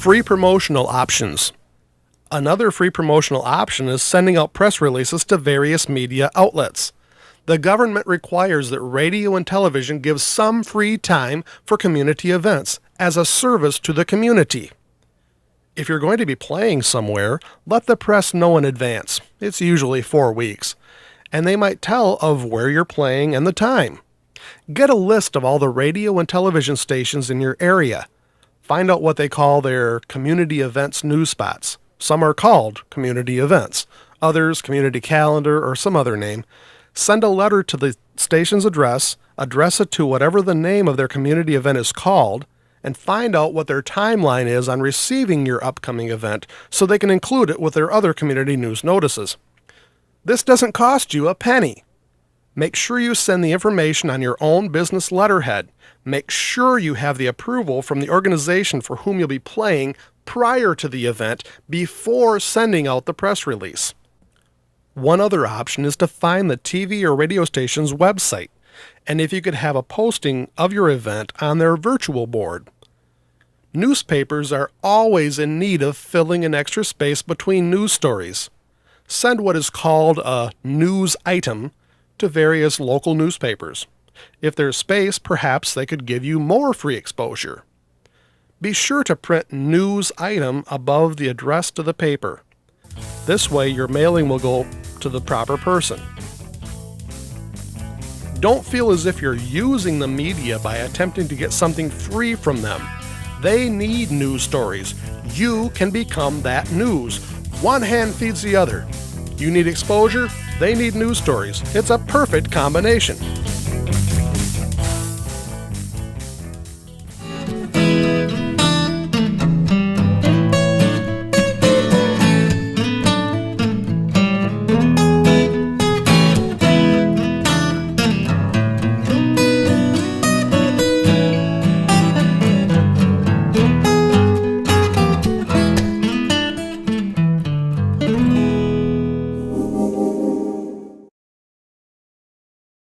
Free promotional options. Another free promotional option is sending out press releases to various media outlets. The government requires that radio and television give some free time for community events as a service to the community. If you're going to be playing somewhere, let the press know in advance. It's usually 4 weeks, and they might tell of where you're playing and the time. Get a list of all the radio and television stations in your area. Find out what they call their community events news spots. Some are called community events, others community calendar or some other name. Send a letter to the station's address it to whatever the name of their community event is called, and find out what their timeline is on receiving your upcoming event so they can include it with their other community news notices. This doesn't cost you a penny. Make sure you send the information on your own business letterhead. Make sure you have the approval from the organization for whom you'll be playing prior to the event before sending out the press release. One other option is to find the TV or radio station's website, and if you could have a posting of your event on their virtual board. Newspapers are always in need of filling an extra space between news stories. Send what is called a news item to various local newspapers. If there's space, perhaps they could give you more free exposure. Be sure to print news item above the address to the paper. This way your mailing will go to the proper person. Don't feel as if you're using the media by attempting to get something free from them. They need news stories. You can become that news. One hand feeds the other. You need exposure, they need news stories. It's a perfect combination.